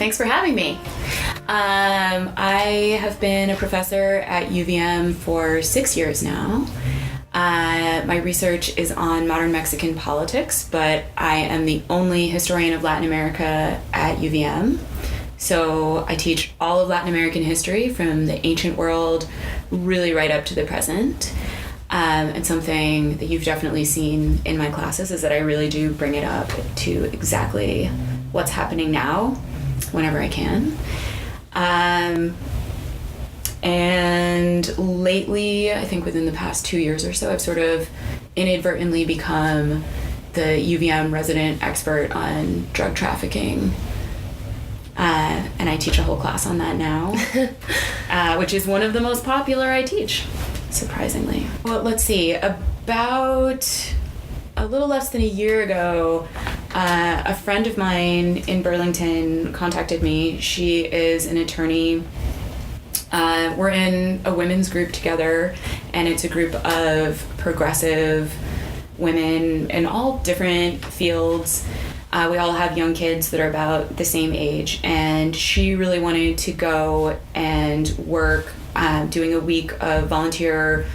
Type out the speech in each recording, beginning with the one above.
Thanks for having me. I have been a professor at UVM for 6 years now. My research is on modern Mexican politics, but I am the only historian of Latin America at UVM. So I teach all of Latin American history from the ancient world really right up to the present. And something that you've definitely seen in my classes is that I really do bring it up to exactly what's happening now whenever I can. And lately, I think within the past 2 years or so, I've sort of inadvertently become the UVM resident expert on drug trafficking. And I teach a whole class on that now, which is one of the most popular I teach, surprisingly. Well, let's see, about a little less than a year ago, a friend of mine in Burlington contacted me. She is an attorney. We're in a women's group together, and it's a group of progressive women in all different fields. We all have young kids that are about the same age, and she really wanted to go and work doing a week of volunteer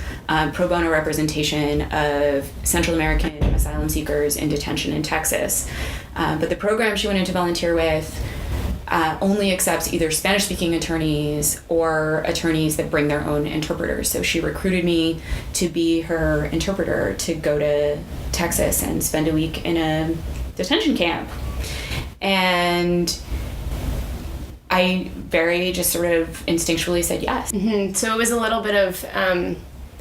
pro bono representation of Central American asylum seekers in detention in Texas. But the program she wanted to volunteer with only accepts either Spanish-speaking attorneys or attorneys that bring their own interpreters. So she recruited me to be her interpreter to go to Texas and spend a week in a detention camp. And I very just sort of instinctually said yes. Mm-hmm. So it was a little bit of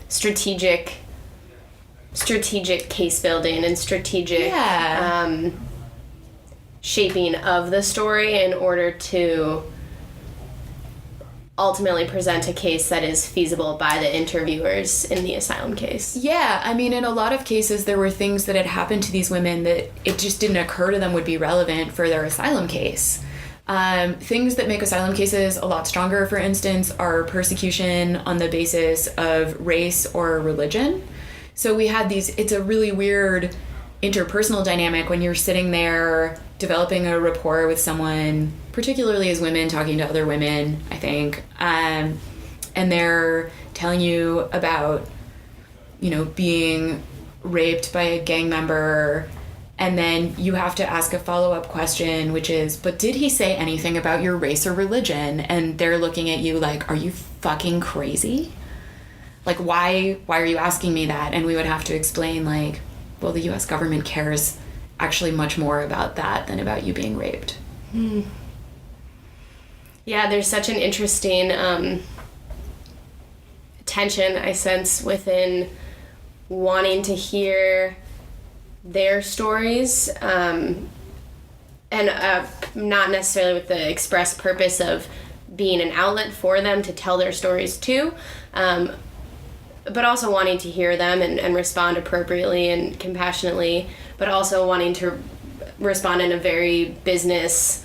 strategic case building and strategic shaping of the story in order to ultimately present a case that is feasible by the interviewers in the asylum case. Yeah, I mean, in a lot of cases, there were things that had happened to these women that it just didn't occur to them would be relevant for their asylum case. Things that make asylum cases a lot stronger, for instance, are persecution on the basis of race or religion. So we had it's a really weird interpersonal dynamic when you're sitting there developing a rapport with someone, particularly as women talking to other women, I think, and they're telling you about, being raped by a gang member, and then you have to ask a follow-up question, which is, but did he say anything about your race or religion? And they're looking at you like, are you fucking crazy? Like, why are you asking me that? And we would have to explain, like, well, the U.S. government cares actually much more about that than about you being raped. Yeah, there's such an interesting tension I sense within wanting to hear their stories, and not necessarily with the express purpose of being an outlet for them to tell their stories too, but also wanting to hear them and respond appropriately and compassionately, but also wanting to respond in a very business,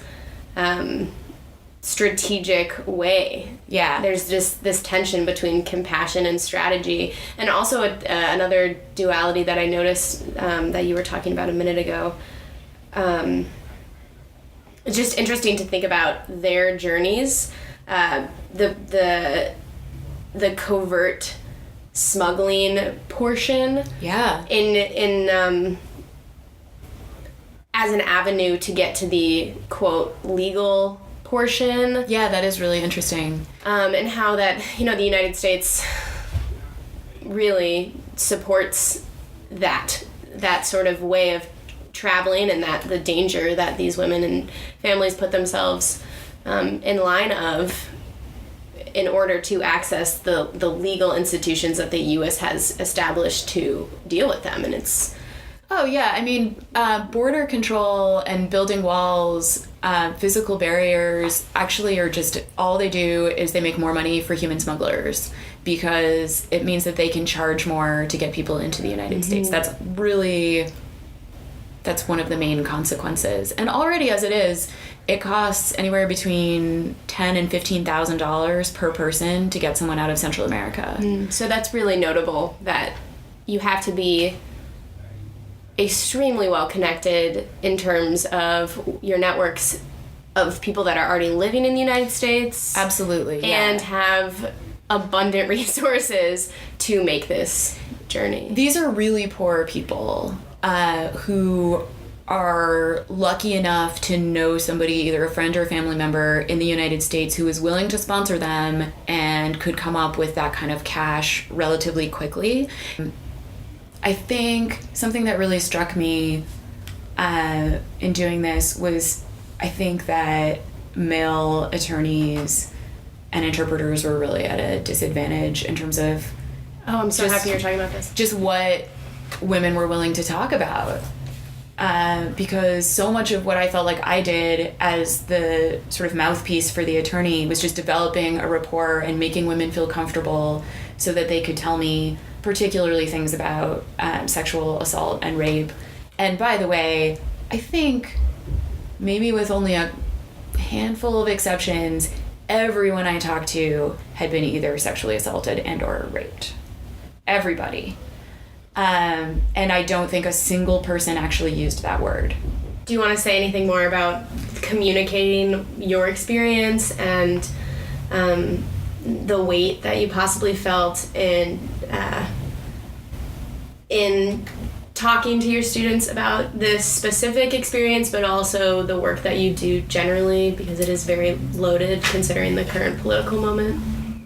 strategic way. Yeah. There's just this tension between compassion and strategy. And also another duality that I noticed that you were talking about a minute ago. It's just interesting to think about their journeys. The covert smuggling portion. Yeah. In as an avenue to get to the quote legal portion. Yeah, that is really interesting. And how that, the United States really supports that sort of way of traveling, and that the danger that these women and families put themselves in line of in order to access the legal institutions that the U.S. has established to deal with them. And it's... Oh, yeah. I mean, border control and building walls, physical barriers actually are just, all they do is they make more money for human smugglers, because it means that they can charge more to get people into the United States. That's one of the main consequences. And already as it is, it costs anywhere between $10,000 and $15,000 per person to get someone out of Central America. So that's really notable, that you have to be extremely well connected in terms of your networks of people that are already living in the United States. Absolutely, yeah. And have abundant resources to make this journey. These are really poor people who are lucky enough to know somebody, either a friend or a family member in the United States, who is willing to sponsor them and could come up with that kind of cash relatively quickly. I think something that really struck me in doing this was, I think that male attorneys and interpreters were really at a disadvantage in terms of... Oh, I'm so happy you're talking about this. Just what women were willing to talk about. Because so much of what I felt like I did as the sort of mouthpiece for the attorney was just developing a rapport and making women feel comfortable so that they could tell me particularly things about sexual assault and rape. And by the way, I think maybe with only a handful of exceptions, everyone I talked to had been either sexually assaulted and or raped. Everybody. And I don't think a single person actually used that word. Do you want to say anything more about communicating your experience and the weight that you possibly felt in talking to your students about this specific experience, but also the work that you do generally, because it is very loaded considering the current political moment?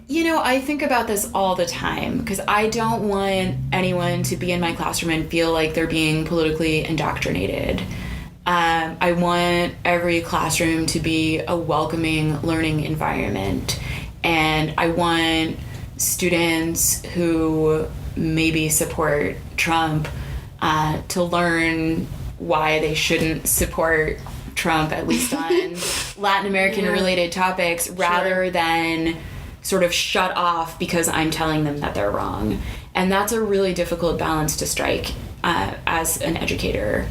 You know, I think about this all the time because I don't want anyone to be in my classroom and feel like they're being politically indoctrinated. I want every classroom to be a welcoming learning environment. And I want students who maybe support Trump to learn why they shouldn't support Trump, at least on Latin American related topics, rather than sort of shut off because I'm telling them that they're wrong. And that's a really difficult balance to strike as an educator.